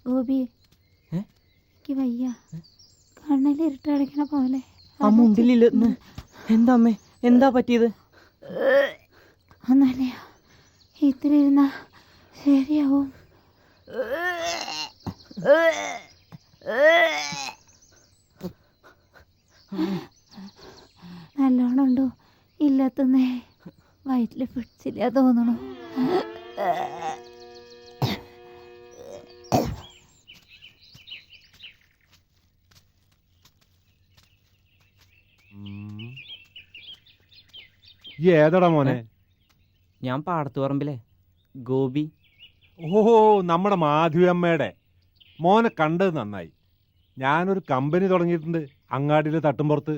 ഗോപി എനിക്ക് വയ്യ, കണ്ണിലിരുട്ടടിക്കണ പോലെ. അമ്മ ഉണ്ടിലില്ലെന്ന്. എന്താ അമ്മേ, എന്താ പറ്റിയത്? ഒന്നല്ല, ഇത്ര ഇരുന്ന ശരിയാവും. നല്ലോണം ഉണ്ടോ? ഇല്ലാത്തന്നേ, വയറ്റിൽ പിടിച്ചില്ല തോന്നണു. ഏതടാ മോനെ? ഞാൻ പാടത്തുപറമ്പിലെ ഗോപി. ഓഹോ, നമ്മുടെ മാധവിയമ്മയുടെ മോനെ കണ്ടത് നന്നായി. ഞാനൊരു കമ്പനി തുടങ്ങിയിട്ടുണ്ട് അങ്ങാടിയിലെ തട്ടുംപുറത്ത്.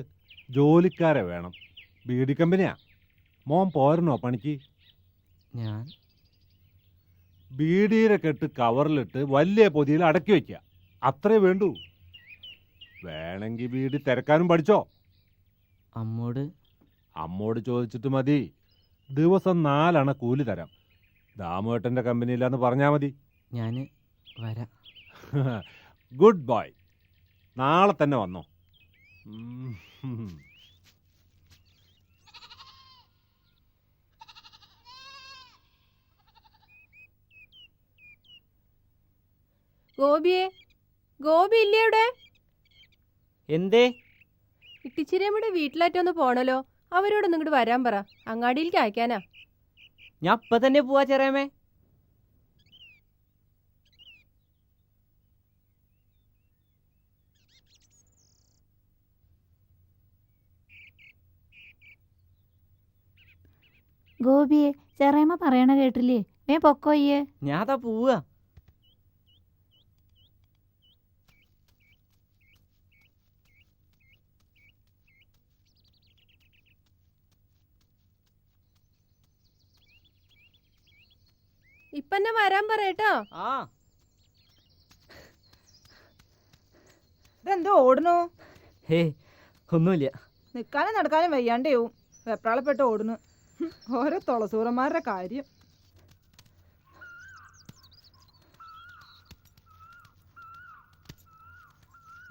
ജോലിക്കാരെ വേണം. ബീഡി കമ്പനിയാ. മോൻ പോരണോ പണിക്ക്? ഞാൻ ബീഡിയുടെ കെട്ട് കവറിലിട്ട് വലിയ പൊതിയിൽ അടക്കി വയ്ക്കുക, അത്രേ വേണ്ടൂ. വേണമെങ്കിൽ ബീഡി തിരക്കാനും പഠിച്ചോ. അമ്മോട് ചോദിച്ചിട്ട് മതി. ദിവസം 4 അണ കൂലി തരാം. ദാമേട്ടൻ്റെ കമ്പനിയിലാന്ന് പറഞ്ഞാൽ മതി. ഞാൻ വരാം. Good boy. നാളെ തന്നെ വന്നോ. ഗോപിയെ, ഗോപി ഇല്ലേ അവിടെ? എന്തേ? ഇട്ടിച്ചിരിയമ്മയുടെ വീട്ടിലാറ്റൊന്ന് പോണല്ലോ. അവരോടൊന്നും ഇങ്ങോട്ട് വരാൻ പറ, അങ്ങാടിയിലേക്ക് അയക്കാനാ. ഞാൻ ഇപ്പൊ തന്നെ പോവാ ചെറിയമ്മേ. ഗോപിയെ, ചെറിയമ്മ പറയണ കേട്ടില്ലേ? വേ പൊക്കോയ്യേ. ഞാതാ പോവാ. ഇപ്പന്നെ വരാൻ പറയട്ടോ. ഇതെന്തോ ഓടുന്നു? ഹേ, ഒന്നുമില്ല. നിൽക്കാനും നടക്കാനും വയ്യാണ്ടേവും. വെപ്രാളപ്പെട്ട് ഓടുന്നു. ഓരോ തുളസൂറന്മാരുടെ കാര്യം.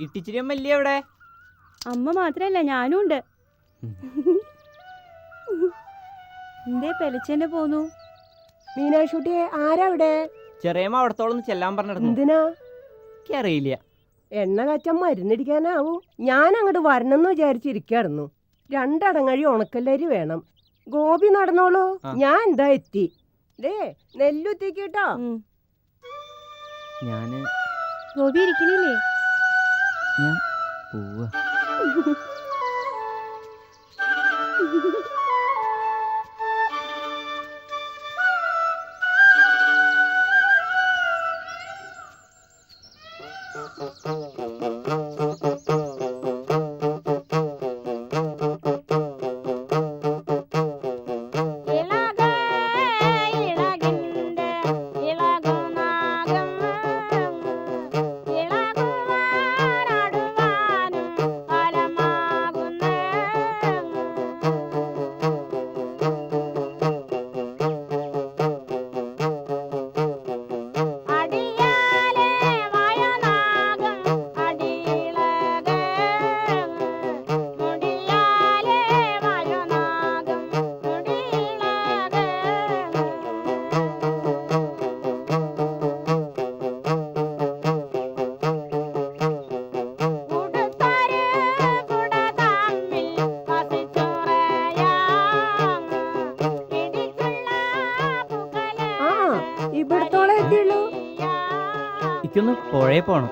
ഇട്ടിച്ചിരിയമ്മ ഇല്ലേ അവിടെ? അമ്മ മാത്രല്ല, ഞാനും ഉണ്ട്. എന്തേ പെലച്ചെന്നെ പോന്നു? മീനാക്ഷുട്ടിയെ, ആരാ ഇവിടെ? ചെറിയമ്മ അവിടത്തോളം ചെല്ലാൻ പറഞ്ഞിരുന്നു. എന്തിനാ? എനിക്കറിയില്ല. എണ്ണ കച്ചം മരുന്നടിക്കാനാവും. ഞാൻ അങ്ങോട്ട് വരണമെന്ന് വിചാരിച്ചിരിക്കായിരുന്നു. 2 അടങ്ങഴി ഉണക്കല്ലരി വേണം. ഗോപി നടന്നോളൂ, ഞാൻ എന്താ എത്തി. നെല്ലുത്തിക്കട്ടോ. ഗോപി ഇരിക്കണില്ലേ? ഞാൻ പോവാ. എനിക്കൊന്ന് പുഴയിൽ പോണം.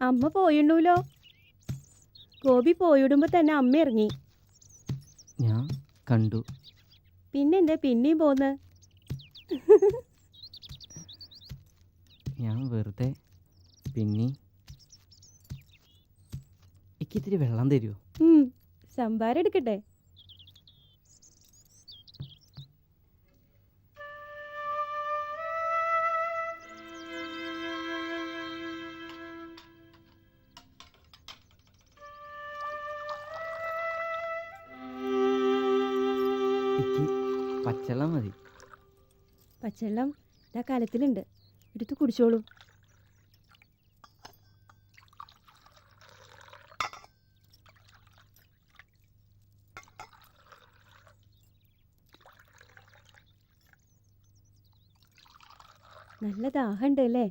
അമ്മ പോയിണ്ടൂലോ. ഗോപി പോയിടുമ്പോ തന്നെ അമ്മ ഇറങ്ങി. ഞാൻ കണ്ടു. പിന്നെന്താ പിന്നെയും പോന്ന്? ഞാൻ വെറുതെ പിന്നെ ഇത്തിരി വെള്ളം തരുമോ? സംഭാരം എടുക്കട്ടെ. എനിക്ക് പച്ചവെള്ളം മതി. പച്ചവെള്ളം ഇതാ കാലത്തിലുണ്ട്, എടുത്ത് കുടിച്ചോളൂ. നല്ല ദാഹമുണ്ട് അല്ലേ?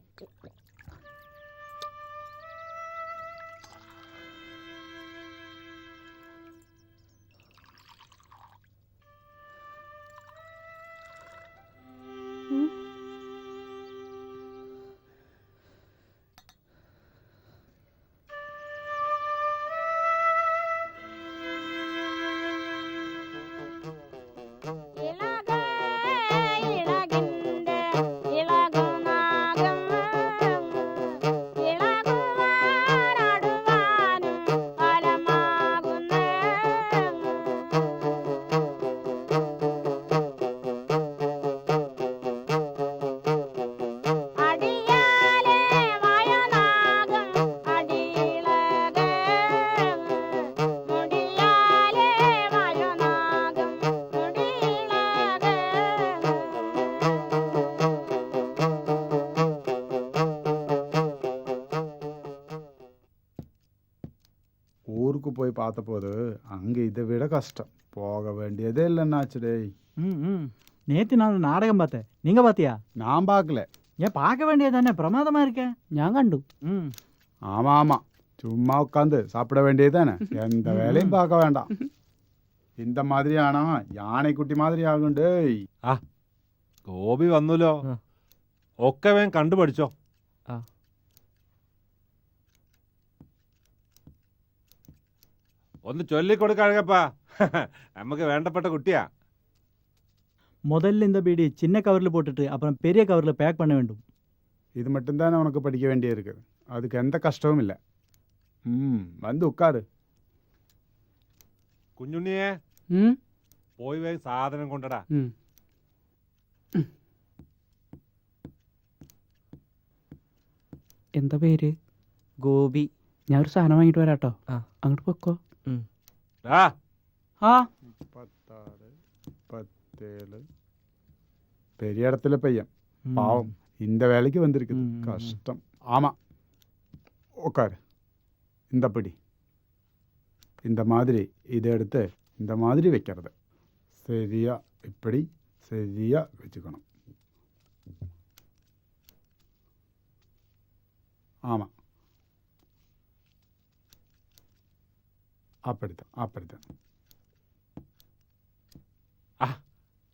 ஊருக்கு போய் பார்த்தபோது அங்கே இதை விட கஷ்டம். போக வேண்டியதே இல்லைன்னாச்சுடே. நேத்து நான் நாடகம் பார்த்தேன், நீங்க பாத்தியா? நான் பார்க்கல. ஏன் பார்க்க வேண்டியது தானே, பிரமாதமா இருக்கேன். ഞാൻ കണ്ടു. ஆமா ஆமா, சும்மா உட்காந்து சாப்பிட வேண்டியதுதானே, எந்த வேலையும் பார்க்க வேண்டாம். இந்த மாதிரி ஆனா யானைக்குட்டி மாதிரி ആകുണ്ടേ. ഗോപി വന്നല്ലോ, ഒക്കെ വേഗം കണ്ടുപഠിച്ചോ. ഒന്ന് ചൊല്ലിക്കൊടുക്കഴകപ്പാ, നമുക്ക് വേണ്ടപ്പെട്ട കുട്ടിയാ. முதல்ல இந்த பீடி சின்ன கவரில் போட்டுட்டு அப்புறம் பெரிய கவரில் பேக் பண்ண வேண்டும். இது மட்டும்தான் உனக்கு படிக்க வேண்டிய இருக்குது, அதுக்கு எந்த கஷ்டமும் இல்லை. வந்து உட்காரு. കുഞ്ഞുണ്ണിയെ പോയി വേഗം സാധനം കൊണ്ടടാ. എന്താ പേര്? ഗോപി. ഞാൻ ഒരു സാധനം വാങ്ങിട്ട് വരാട്ടോ. അങ്ങോട്ട് പൊക്കോ. ആ 36, 37 பெரிய இடத்துல பையன் பாவம் இந்த வேலைக்கு வந்திருக்குது, கஷ்டம். ஆமா, உட்காரு. இந்த பிடி, இந்த மாதிரி இதை எடுத்து இந்த மாதிரி வைக்கிறது. சரியா இப்படி சரியா வச்சுக்கணும். ஆமாம், அப்படித்தான் அப்படித்தான்.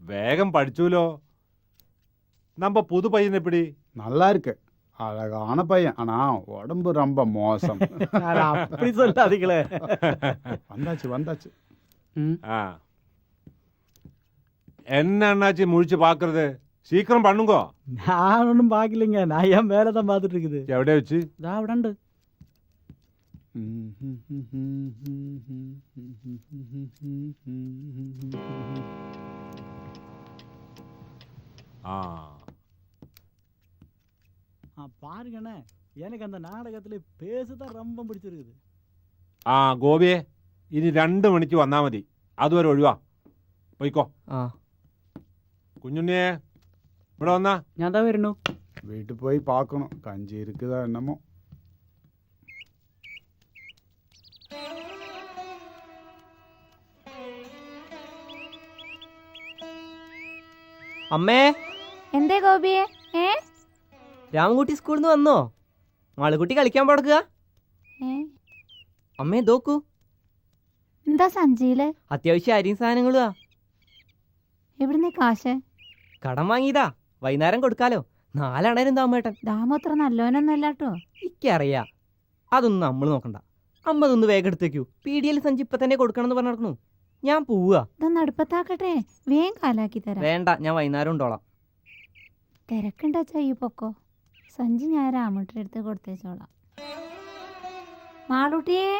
വേഗം പഠിച്ചൂലോ. நம்ம புது பையன் எப்படி? நல்லா இருக்கு, அழகான பையன், ஆனா உடம்பு ரொம்ப மோசம். அப்படி சொல்லாதீங்களே. வந்தாச்சு வந்தாச்சு. என்ன அண்ணாச்சி முழிச்சு பாக்குறது, சீக்கிரம் பண்ணுங்க. நான் ஒன்றும் பார்க்கலைங்க, நான் என் வேலை தான் பார்த்துட்டு இருக்குது. എവിടെ വെച്ച്? இதா അവിടെ ഉണ്ട്. பாருங்கண்ணே, எனக்கு அந்த நாடகத்துல பேசுதான் ரொம்ப பிடிச்சிருக்குது. ഗോപിയെ ഇനി 2 മണിക്ക് വന്നാ മതി, അതുവരെ ഒഴിവാ. പോയിക്കോ. കുഞ്ഞുണ്ണിയെ ഇവിടെ വന്നാ. ഞാൻ എന്താ വരുന്നു. வீட்டு போய் பார்க்கணும், கஞ்சி இருக்குதா என்னமோ. അമ്മേ, എന്തേ ഗോപിയെ? രാമൻകുട്ടി സ്കൂളിൽ നിന്ന് വന്നോ? മാളുകുട്ടി കളിക്കാൻ പോടക്കുക. അമ്മേ നോക്കൂ, എന്താ സഞ്ചിയില്? അത്യാവശ്യം അരിയും സാധനങ്ങളുവാ. എവിടുന്നേ കാശ്? കടം വാങ്ങിയതാ, വൈകുന്നേരം കൊടുക്കാലോ. 4 അണരും താമേട്ടൻ. ദാമു അത്ര നല്ലോനൊന്നല്ലാട്ടോ. എനിക്കറിയാ, അതൊന്നും നമ്മൾ നോക്കണ്ട. അമ്മ അതൊന്ന് വേഗം എടുത്തേക്കൂ. പീഡിയൽ സഞ്ചി ഇപ്പൊ തന്നെ കൊടുക്കണമെന്ന് പറഞ്ഞു നടക്കണു. ഞാൻ പോവുക. ഇതൊന്ന് അടുപ്പത്താക്കട്ടെ, വേഗം കാലാക്കി തരാം. വേണ്ട, ഞാൻ വൈകുന്നേരം ഉണ്ടോളാം. തിരക്കുണ്ടാ ഈ പൊക്കോ. സഞ്ചി ഞാൻ രാമൂട്ടിയുടെ അടുത്ത് കൊടുത്തേച്ചോളാം. മാളൂട്ടിയേ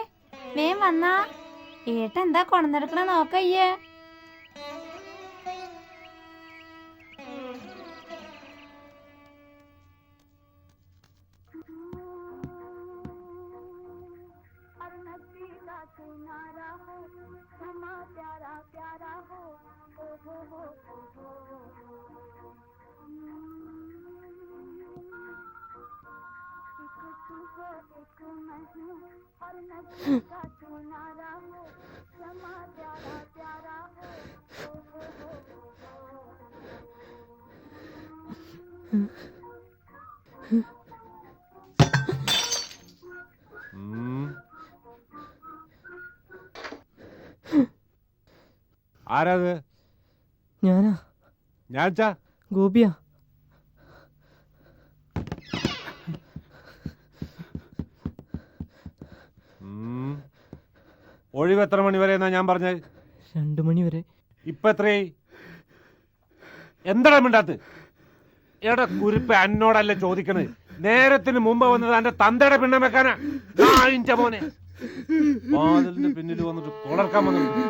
വേം വന്നാ. ഏട്ട എന്താ കൊണ്ടുനടക്കണ നോക്കയ്യേ. ആരാത്? ഞാനാ. ഞാൻ ചാ ഗോപിയാ. ഒഴിവ് എത്ര മണി വരെ എന്നാ ഞാൻ പറഞ്ഞത്? 2 മണി വരെ. ഇപ്പൊ എത്രയായി? എന്താ മിണ്ടാത്ത്? എടാ കുരിപ്പ് എന്നോടല്ലേ ചോദിക്കണത്? നേരത്തിന് മുമ്പ് വന്നത് എന്റെ തന്തയുടെ പിണ്ണം വെക്കാനാ. നായിന്റെ മോനെ വാതിലിന്റെ പിന്നിൽ വന്നിട്ട് കൊളർക്കാൻ വന്നിട്ടുണ്ട്.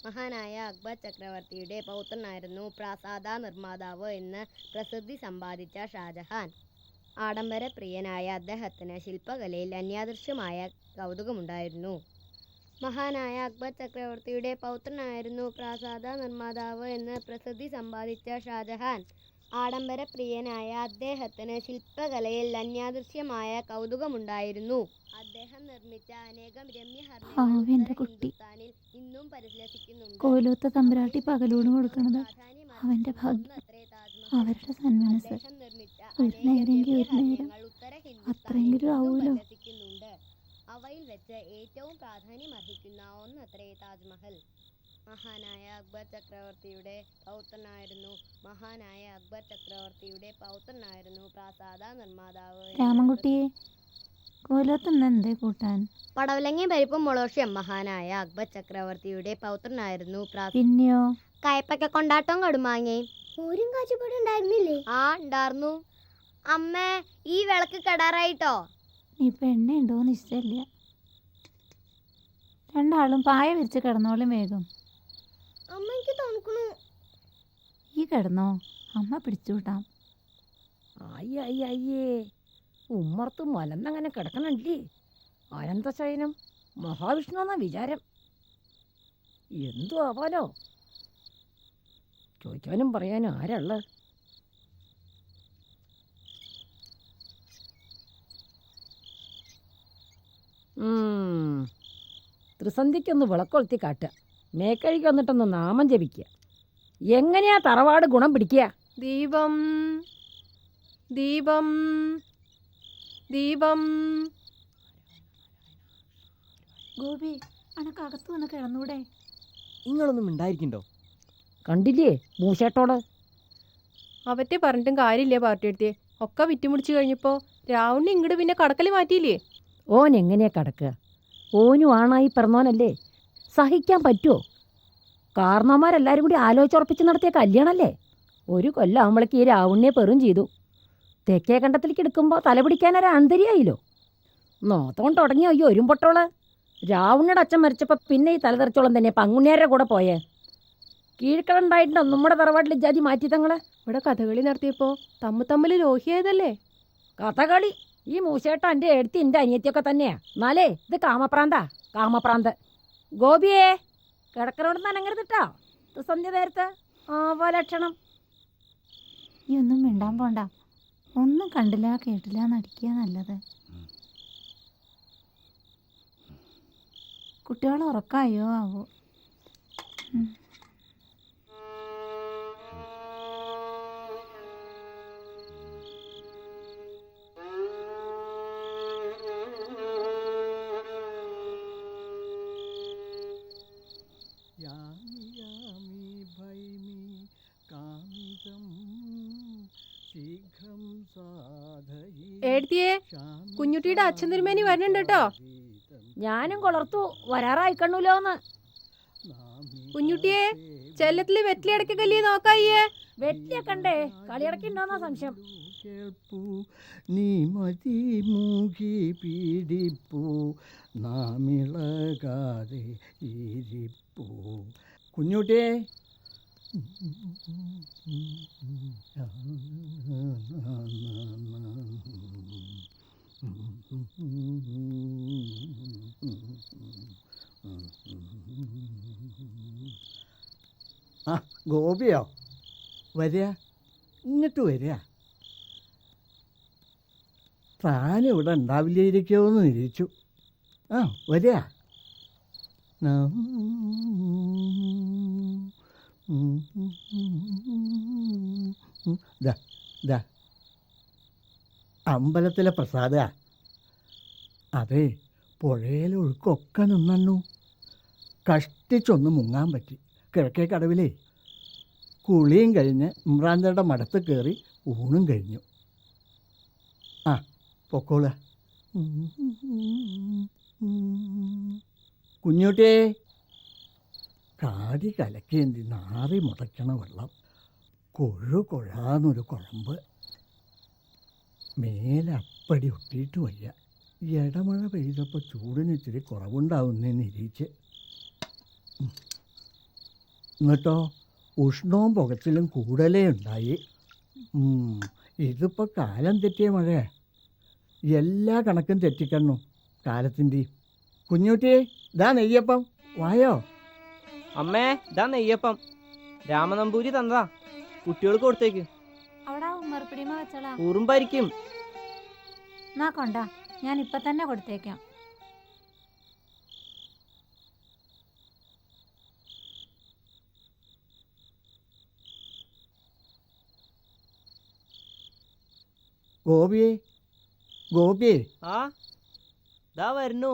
മഹാനായ അക്ബർ ചക്രവർത്തിയുടെ പൗത്രനായിരുന്നു പ്രാസാദ നിർമ്മാതാവ് എന്ന് പ്രസിദ്ധി സമ്പാദിച്ച ഷാജഹാൻ. ആഡംബര പ്രിയനായ അദ്ദേഹത്തിന് ശില്പകലയിൽ അന്യാദൃശ്യമായ കൗതുകമുണ്ടായിരുന്നു. മഹാനായ അക്ബർ ചക്രവർത്തിയുടെ പൗത്രനായിരുന്നു പ്രാസാദ നിർമ്മാതാവ് എന്ന് പ്രസിദ്ധി സമ്പാദിച്ച ഷാജഹാൻ. ആഡംബര പ്രിയനായ അദ്ദേഹത്തിന് ശില്പകലയിൽ അന്യാദൃശ്യമായ കൗതുകമുണ്ടായിരുന്നു. അദ്ദേഹം നിർമ്മിച്ച അനേകം അവന്റെ കുട്ടി ഇന്നും പരിലസിക്കുന്നുണ്ട്. കോലൂത്ത തമ്പുരാട്ടി പകലൂണ് കൊടുക്കണത് അവന്റെ ഭാഗ്യം, അവരുടെ സന്മനസ്. ഒരു നേരെങ്കിൽ ഒരു നേരം അത്രയെങ്കിലും ആവൂലോ. അവയിൽ വെച്ച് ഏറ്റവും പ്രാധാന്യമർഹിക്കുന്ന ഒന്നത്രേ താജ്മഹൽ. മഹാനായ അക്ബർ ചക്രവർത്തിയുടെ പൗത്രനായിരുന്നു പ്രാസാദ നിർമ്മാതാവ്. രാമൻകുട്ടിയെ കോലൂത്തുന്ന എന്തേ കൂട്ടാൻ? പടവലങ്ങയും പരിപ്പും മുളോഷ്യം. മഹാനായ അക്ബർ ചക്രവർത്തിയുടെ പൗത്രനായിരുന്നു പിന്നെയോ കയ്പക്ക കൊണ്ടാട്ടം കടുമാങ്ങയും ഊരും കാച്ചുപൊടി ഉണ്ടായിരുന്നില്ലേ? ആ ഉണ്ടായിരുന്നു. അമ്മേ ഈ വിളക്ക് കെടാറായിട്ടോ? ഇപ്പൊ എണ്ണയുണ്ടോ നിശ്ചയില്ല. രണ്ടാളും പായ വിരിച്ച് കിടന്നോളും വേഗം. അമ്മ എനിക്ക് തണുക്കണു. ഈ കിടന്നോ, അമ്മ പിടിച്ചുവിട്ടാം. അയ്യേ ഉമ്മർത്ത് മലന്നങ്ങനെ കിടക്കണല്ലേ. അനന്തശയനം മഹാവിഷ്ണു എന്നാ വിചാരം. എന്തു ആവാലോ, ചോദിക്കാനും പറയാനും ആരാള്? ത്രിസന്ധിക്കൊന്ന് വിളക്കൊളുത്തി കാട്ടുക, മേക്കഴിക്ക് വന്നിട്ടൊന്ന് നാമം ജപിക്കുക. എങ്ങനെയാ തറവാട് ഗുണം പിടിക്കുക? ദീപം ദീപം ദീപം. ഗോപി അനക്കകത്ത് വന്ന് കിടന്നൂടെ? നിങ്ങളൊന്നും ഉണ്ടായിരിക്കണ്ടോ? കണ്ടില്ലേ മൂശേട്ടോട്? അവറ്റെ പറഞ്ഞിട്ടും കാര്യമില്ല പാർട്ടിയെടുത്തേ. ഒക്കെ വിറ്റുമുടിച്ച് കഴിഞ്ഞപ്പോൾ രാവുണ്ണി ഇങ്ങോട്ട് പിന്നെ കടക്കൽ മാറ്റിയില്ലേ? ഓൻ എങ്ങനെയാ കിടക്കുക? ഓനും ആണായി പിറന്നോനല്ലേ, സഹിക്കാൻ പറ്റുമോ? കാരണവന്മാരെല്ലാവരും കൂടി ആലോചിച്ചുറപ്പിച്ച് നടത്തിയ കല്യാണമല്ലേ. ഒരു കൊല്ലം ആകുമ്പോഴേക്ക് ഈ രാവുണ്ണിയെ പെറും ചെയ്തു. തെക്കേ കണ്ടത്തിലേക്ക് എടുക്കുമ്പോൾ തലപിടിക്കാനൊരു അന്തരിയായില്ലോ. നോത്തോണ്ട് തുടങ്ങിയോ ഈ ഒരുമ്പൊട്ടോള്. രാവുണ്ണിയുടെ അച്ഛൻ മരിച്ചപ്പോൾ പിന്നെ ഈ തലതെറിച്ചോളം തന്നെ പങ്കുണ്ണിയാരുടെ കൂടെ പോയേ. കീഴ്ക്കളുണ്ടായിട്ടുണ്ടോ നമ്മുടെ തറവാട്ടിൽ ജാതി മാറ്റി തങ്ങളെ? ഇവിടെ കഥകളി നടത്തിയപ്പോൾ തമ്മിൽ ലോഹിയായതല്ലേ? കഥകളി ഈ മൂശേട്ട എൻ്റെ എടുത്തി എൻ്റെ അനിയത്തിയൊക്കെ തന്നെയാ. എന്നാലേ ഇത് കാമപ്രാന്ത്. ഗോപിയേ കിടക്കനോട് നനങ്ങരുതിട്ടോ. സന്ധ്യ നേരത്തെ ആവലക്ഷണം. ഈ ഒന്നും മിണ്ടാൻ പോണ്ട. ഒന്നും കണ്ടില്ല കേട്ടില്ല നടിക്കുക നല്ലത്. കുട്ടികൾ ഉറക്കായോ ആവോ? यामी यामी भाई ഏടത്തിയേ കുഞ്ഞുട്ടിയുടെ അച്ഛൻ തിരുമേനി വരുന്നുണ്ട് കേട്ടോ. ഞാനും കൊളർത്തു വരാറായിക്കണ്ണൂലോന്ന്. കുഞ്ഞുട്ടിയെ ചെല്ലത്തില് വെറ്റിലടക്ക കല്ലിയെ നോക്കായിയേ. വെറ്റിലക്കണ്ടേ കളിയടക്കുണ്ടോന്നാ സംശയം. നീ മതി മൂകി പീഡിപ്പൂ നാമിളകാതെ ഇരിപ്പൂ. കുഞ്ഞുട്ടിയെ ആ ഗോപിയോ വരിക, ഇങ്ങോട്ട് വരിക. താനിവിടെ ഉണ്ടാവില്ലായിരിക്കുമെന്ന് നിരീച്ചു. ആ വരിക. അമ്പലത്തിലെ പ്രസാദ. അതെ, പുഴയിലൊഴുക്കൊക്കെ നിന്നു. കഷ്ടിച്ചൊന്ന് മുങ്ങാൻ പറ്റി. കിഴക്കേ കടവിലേ കുളിയും കഴിഞ്ഞ് ഇമ്രാന്തയുടെ മടത്ത് കയറി ഊണും കഴിഞ്ഞു. ആ പൊക്കോള. കുഞ്ഞുട്ടിയെ കാടി കലക്കേന്തി നാറി മുടയ്ക്കണ വെള്ളം, കൊഴാന്നൊരു കുഴമ്പ്, മേലപ്പടി ഒട്ടിയിട്ട് വയ്യ. ഇടമഴ പെയ്തപ്പോൾ ചൂടിന് ഇച്ചിരി കുറവുണ്ടാവുന്നേന്ന് ഇരിച്ച്. എന്നിട്ടോ ഉഷ്ണവും പുകച്ചിലും കൂടുതലേ ഉണ്ടായി. ഇതിപ്പോൾ കാലം തെറ്റിയ മഴയാ. എല്ലാ കണക്കും തെറ്റിക്കണ്ണു കാലത്തിൻ്റെയും. കുഞ്ഞുട്ടിയെ ഇതാ നെയ്യപ്പം, വായോ. അമ്മേ ഇതാ നെയ്യപ്പം, രാമനമ്പൂരി തന്നതാ, കുട്ടികൾക്ക് കൊടുത്തേക്ക്. അവിടെ ഉമ്മർപ്പിടിമ വെച്ചോളാ. ഉറുമ്പായിരിക്കും. എന്നാ കൊണ്ടാ, ഞാൻ ഇപ്പൊ തന്നെ കൊടുത്തേക്കാം. ഗോപിയെ ഗോപിയെ ആ ദാ വരുന്നു.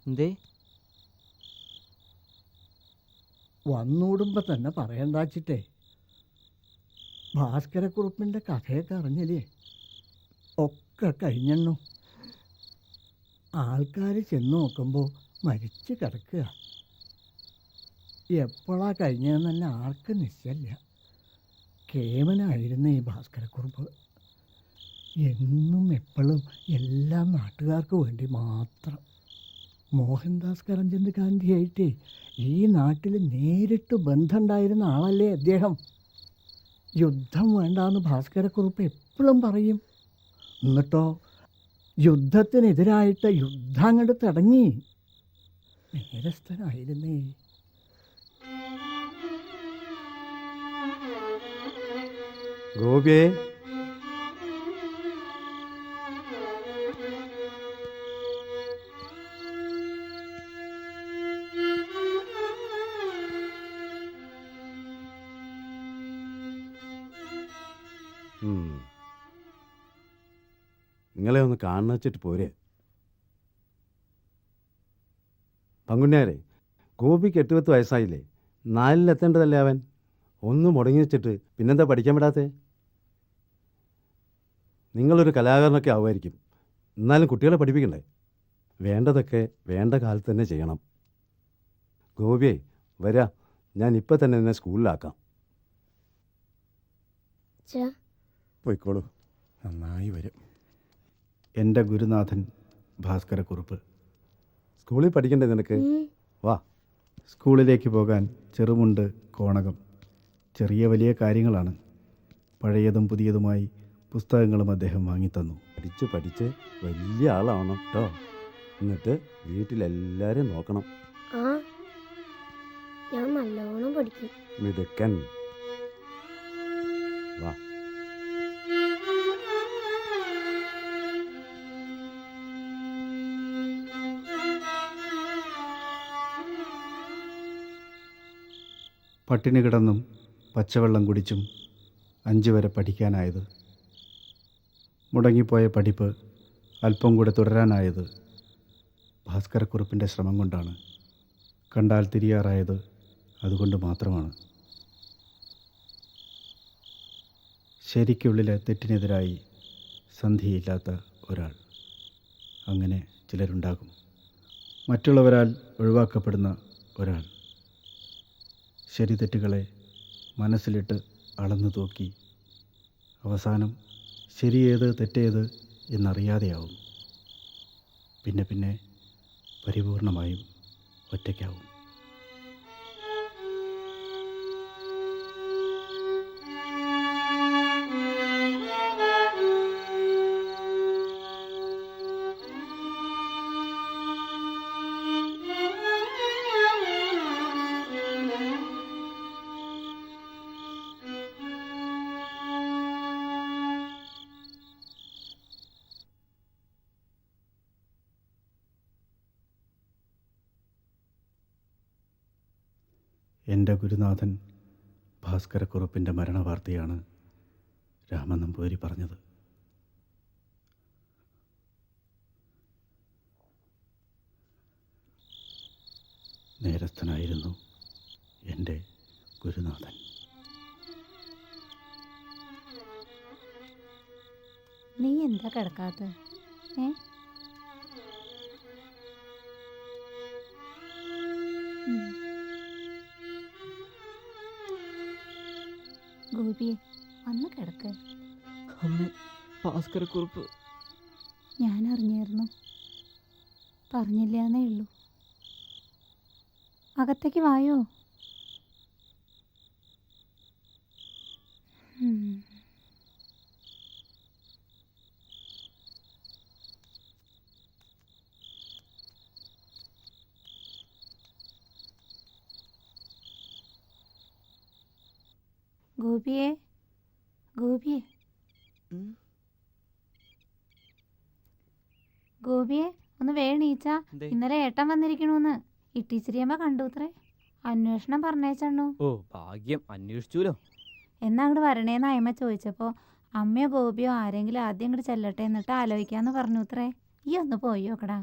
എന്തേ വന്നൂടുമ്പോൾ തന്നെ പറയണ്ടാച്ചിട്ടേ. ഭാസ്കരക്കുറുപ്പിൻ്റെ കഥയൊക്കെ അറിഞ്ഞില്ലേ? ഒക്കെ കഴിഞ്ഞെണ്ണു. ആൾക്കാർ ചെന്ന് നോക്കുമ്പോൾ മരിച്ചു കിടക്കുക. എപ്പോഴാ കഴിഞ്ഞതെന്ന് തന്നെ ആർക്കും നിശ്ചയമില്ല. കേമനായിരുന്നു ഈ ഭാസ്കരക്കുറുപ്പ്. എന്നും എപ്പോഴും എല്ലാം നാട്ടുകാർക്ക് വേണ്ടി മാത്രം. മോഹൻദാസ് കരംചന്ദ് ഗാന്ധിയായിട്ടേ ഈ നാട്ടിൽ നേരിട്ട് ബന്ധമുണ്ടായിരുന്ന ആളല്ലേ അദ്ദേഹം. യുദ്ധം വേണ്ടാന്ന് ഭാസ്കരക്കുറുപ്പ് എപ്പോഴും പറയും. എന്നിട്ടോ യുദ്ധത്തിനെതിരായിട്ട് യുദ്ധം അങ്ങോട്ട് തുടങ്ങി. നേരസ്ഥനായിരുന്നേ. ഗോപിയെ നിങ്ങളെ ഒന്ന് കാണുന്ന വെച്ചിട്ട് പോരെ. പങ്കുണ്യാരെ, ഗോപിക്ക് 8-10 വയസ്സായില്ലേ? 4-ലെത്തേണ്ടതല്ലേ അവൻ? ഒന്ന് മുടങ്ങി വെച്ചിട്ട് പിന്നെന്താ പഠിക്കാൻ വിടാത്തെ? നിങ്ങളൊരു കലാകാരനൊക്കെ ആവുമായിരിക്കും, എന്നാലും കുട്ടികളെ പഠിപ്പിക്കണ്ടേ? വേണ്ടതൊക്കെ വേണ്ട കാലത്ത് തന്നെ ചെയ്യണം. ഗോപിയെ വരാ, ഞാൻ ഇപ്പം തന്നെ എന്നെ സ്കൂളിലാക്കാം. പോയിക്കോളൂ, നന്നായി വരും. എൻ്റെ ഗുരുനാഥൻ ഭാസ്കരക്കുറുപ്പ്. സ്കൂളിൽ പഠിക്കണ്ടേ നിനക്ക്? വാ. സ്കൂളിലേക്ക് പോകാൻ ചെറുമുണ്ട്, കോണകം, ചെറിയ വലിയ കാര്യങ്ങളാണ്. പഴയതും പുതിയതുമായി പുസ്തകങ്ങളും അദ്ദേഹം വാങ്ങിത്തന്നു. പഠിച്ച് വലിയ ആളാവണം കേട്ടോ. എന്നിട്ട് വീട്ടിലെല്ലാവരും നോക്കണം. ഞാൻ നല്ലോണം പഠിക്കും. മിടുക്കൻ. വാ. പട്ടിണി കിടന്നും പച്ചവെള്ളം കുടിച്ചും 5 വരെ പഠിക്കാനായത്. മുടങ്ങിപ്പോയ പഠിപ്പ് അല്പം കൂടെ തുടരാനായത് ഭാസ്കരക്കുറുപ്പിൻ്റെ ശ്രമം കൊണ്ടാണ്. കണ്ടാൽ തിരിയാറായത് അതുകൊണ്ട് മാത്രമാണ്. ശരിക്കുള്ളിലെ തെറ്റിനെതിരായി സന്ധിയില്ലാത്ത ഒരാൾ. അങ്ങനെ ചിലരുണ്ടാകും. മറ്റുള്ളവരാൽ ഒഴിവാക്കപ്പെടുന്ന ഒരാൾ. ശരി തെറ്റുകളെ മനസ്സിലിട്ട് അളന്നു തൂക്കി അവസാനം ശരിയേത് തെറ്റേത് എന്നറിയാതെയാവും. പിന്നെ പിന്നെ പരിപൂർണമായും ഒറ്റയ്ക്കാവും. എൻ്റെ ഗുരുനാഥൻ ഭാസ്കരക്കുറുപ്പിൻ്റെ മരണവാർത്തയാണ് രാമൻ നമ്പൂതിരി പറഞ്ഞത്. നേരസ്ഥനായിരുന്നു എൻ്റെ ഗുരുനാഥൻ. നീ എന്താ കിടക്കാത്ത? ഗോപിയെ വന്ന് കിടക്ക്. അമ്മ, ഭാസ്കരക്കുറുപ്പ് ഞാൻ അറിഞ്ഞായിരുന്നു, പറഞ്ഞില്ലാന്നേ ഉള്ളൂ. അകത്തേക്ക് വായോ. ഗോപിയെ, ഗോപിയെ, ഗോപിയെ ഒന്ന് വേണീച്ച. ഇന്നലെ ഏട്ടൻ വന്നിരിക്കണൂന്ന് ഇട്ടീച്ചിരിയമ്മ കണ്ടൂത്രേ. അന്വേഷണം പറഞ്ഞേച്ചണ്ണു. ഓ ഭാഗ്യം, അന്വേഷിച്ചൂലോ. എന്നാ അങ്ങോട്ട് വരണേന്ന് അമ്മ ചോദിച്ചപ്പോ അമ്മയോ ഗോപിയോ ആരെങ്കിലും ആദ്യം അങ്ങോട്ട് ചെല്ലട്ടെ എന്നിട്ട് ആലോചിക്കാന്ന് പറഞ്ഞൂത്രേ. ഈ ഒന്ന് പോയി നോക്കടാ.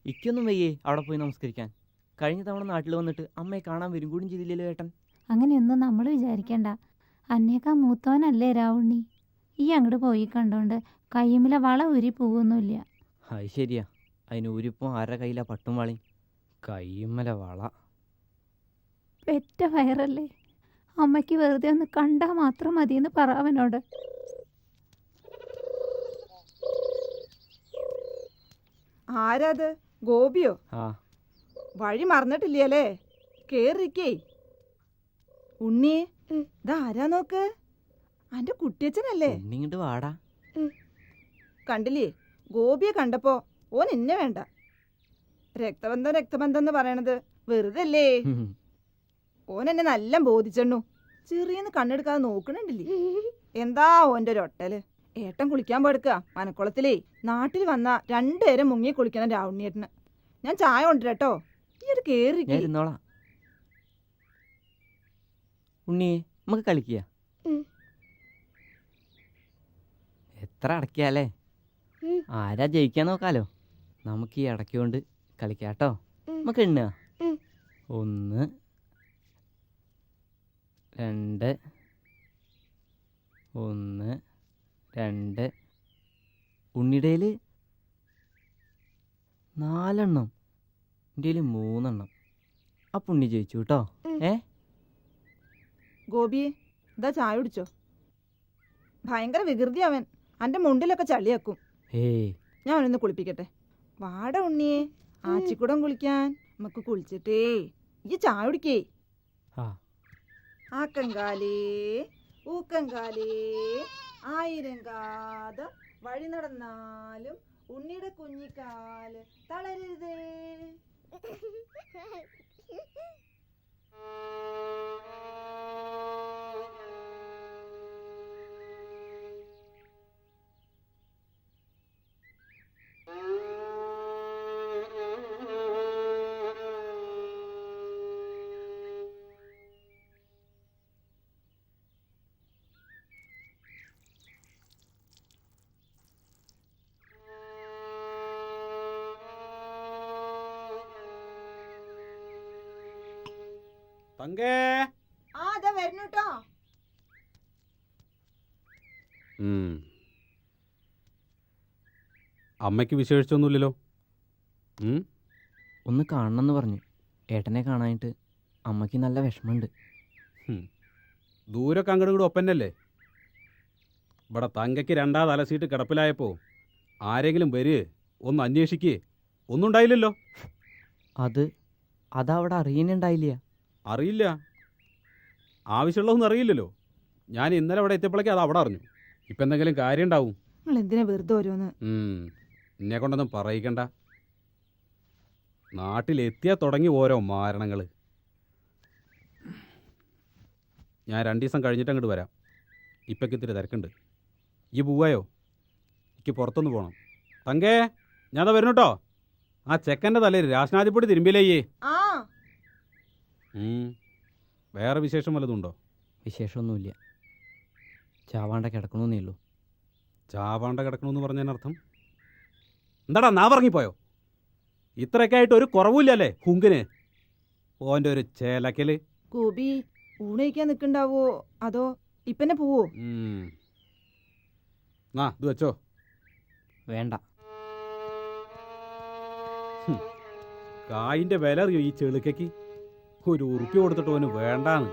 ഇക്കൊന്നും വയ്യേ അവിടെ പോയി നമസ്കരിക്കാൻ. കഴിഞ്ഞ തവണ നാട്ടിൽ വന്നിട്ട് അമ്മയെ കാണാൻ വരും കൂടി ചെയ്തില്ലല്ലോ ഏട്ടൻ. അങ്ങനെയൊന്നും നമ്മൾ വിചാരിക്കണ്ട. അന്നേക്കാ മൂത്തവനല്ലേ രാവുണ്ണി. ഈ അങ്ങോട്ട് പോയി കണ്ടോണ്ട് കയ്യുമിലെ വള ഊരി പോവൊന്നുമില്ല. അത് ശരിയാ. അതിന് ഊരിപ്പോ ആരുടെ കയ്യിലാ പട്ടും വളയും? കയ്യുമ്മല വള. പെറ്റ വയറല്ലേ. അമ്മയ്ക്ക് വെറുതെ ഒന്ന് കണ്ടാ മാത്രം മതിയെന്ന് പറ അവനോട്. ആരാത്? ഗോപിയോ? ആ, വഴി മറന്നിട്ടില്ലേ? കേറിക്കേ. ഉണ്ണിയെ ഇതാരാ നോക്ക്. അന്റെ കുട്ടിയച്ഛനല്ലേ? ഇങ്ങോട്ട് വാടാ. കണ്ടില്ലേ, ഗോപിയെ കണ്ടപ്പോ ഓൻ എന്നെ വേണ്ട. രക്തബന്ധം രക്തബന്ധം എന്ന് പറയണത് വെറുതെ അല്ലേ? ഓൻ എന്നെ നല്ല ബോധിച്ചെണ്ണു. ചെറിയെന്ന് കണ്ണെടുക്കാതെ നോക്കണുണ്ടില്ലേ? എന്താ ഓന്റെ ഒരു ഒട്ടല്. ഏട്ടൻ കുളിക്കാൻ പോയെടുക്ക മനക്കുളത്തിലേ. നാട്ടിൽ വന്ന 2 നേരം മുങ്ങി കുളിക്കണം രാവുണ്ണിയേട്ടന്. ഞാൻ ചായ കൊണ്ടുവരട്ടോ. ഈ ഒരു കേറി ഉണ്ണിയെ നമുക്ക് കളിക്കുക. എത്ര അടക്കിയാലേ? ആരാ ജയിക്കാൻ നോക്കാലോ. നമുക്ക് ഈ അടക്കിയോണ്ട് കളിക്കാട്ടോ. നമുക്ക് എണ്ണ 1 2 1 2. ഉണ്ണിടയിൽ 4 എണ്ണം, എൻ്റെ 3 എണ്ണം. അപ്പം ഉണ്ണി ജയിച്ചു കേട്ടോ. ഗോപിയെ ഇതാ ചായ കുടിച്ചോ. ഭയങ്കര വികൃതി അവൻ. അന്റെ മുണ്ടിലൊക്കെ ചളിയാക്കും. ഞാൻ അവനൊന്ന് കുളിപ്പിക്കട്ടെ. വാട ഉണ്ണിയെ, ആച്ചിക്കുടം കുളിക്കാൻ. നമുക്ക് കുളിച്ചിട്ടേ ഈ ചായ കുടിക്കേ. ആക്കങ്കാലേ ഊക്കങ്കാലേ 1000 കാതം വഴി നടന്നാലും ഉണ്ണിയുടെ കുഞ്ഞിക്കാല് തളരരുതേ. തങ്കേ. ആ അതാ വരുന്നുട്ടോ. അമ്മയ്ക്ക് വിശേഷിച്ചൊന്നുമില്ലല്ലോ. ഒന്ന് കാണണമെന്ന് പറഞ്ഞു. ഏട്ടനെ കാണാനായിട്ട് അമ്മയ്ക്ക് നല്ല വിഷമമുണ്ട്. ദൂരൊക്കെ അങ്ങോട്ടും ഇങ്ങോട്ടും ഒപ്പന്നല്ലേ. ഇവിടെ തങ്കയ്ക്ക് 2ാം തല സീറ്റ് കിടപ്പിലായപ്പോൾ ആരെങ്കിലും വരികയെ ഒന്ന് അന്വേഷിക്കേ ഒന്നും ഉണ്ടായില്ലല്ലോ. അതവിടെ അറിയുന്നുണ്ടായില്ല. അറിയില്ല, ആവശ്യമുള്ളതൊന്നും അറിയില്ലല്ലോ. ഞാൻ ഇന്നലെ അവിടെ എത്തിയപ്പോഴേക്കും അത് അവിടെ അറിഞ്ഞു. ഇപ്പം എന്തെങ്കിലും കാര്യം ഉണ്ടാവും. നിങ്ങൾ എന്തിനാ വെറുതെ ഓരോന്ന്. എന്നെ കൊണ്ടൊന്നും പറയിക്കണ്ട. നാട്ടിലെത്തിയാൽ തുടങ്ങി ഓരോ മാരണങ്ങൾ. ഞാൻ 2 ദിവസം കഴിഞ്ഞിട്ട് അങ്ങോട്ട് വരാം. ഇപ്പൊക്കെ ഇത്തിരി തിരക്കുണ്ട്. ഈ പോവായോ? എനിക്ക് പുറത്തൊന്ന് പോകണം. തങ്കേ, ഞാനതാ വരുന്നു കേട്ടോ. ആ ചെക്കൻ്റെ തലയിൽ രാശനാദിപ്പൊടി തിരുമ്പിയില്ലേ? ആ വേറെ വിശേഷം വല്ലതുണ്ടോ? വിശേഷമൊന്നുമില്ല. ചാവാണ്ട കിടക്കണമെന്നേ ഉള്ളൂ. ചാവാണ്ട കിടക്കണമെന്ന് പറഞ്ഞതിനർത്ഥം എന്താടാ, നാ പറഞ്ഞിപ്പോയോ? ഇത്രയൊക്കെ ആയിട്ട് ഒരു കുറവില്ലല്ലേ ഹുങ്കിന്? ഓൻ്റെ ഒരു ചേലക്കല്. ഗോപി ഊണ് കഴിക്കാൻ നിൽക്കണ്ടാവോ അതോ ഇപ്പന്നെ പോവോ? ഇത് വെച്ചോ. വേണ്ട. കായിൻ്റെ വില അറിയോ ഈ ചെളുക്കയ്ക്ക്? ഒരു ഉറുപ്പ്യ കൊടുത്തിട്ട് ഓന് വേണ്ടാന്ന്.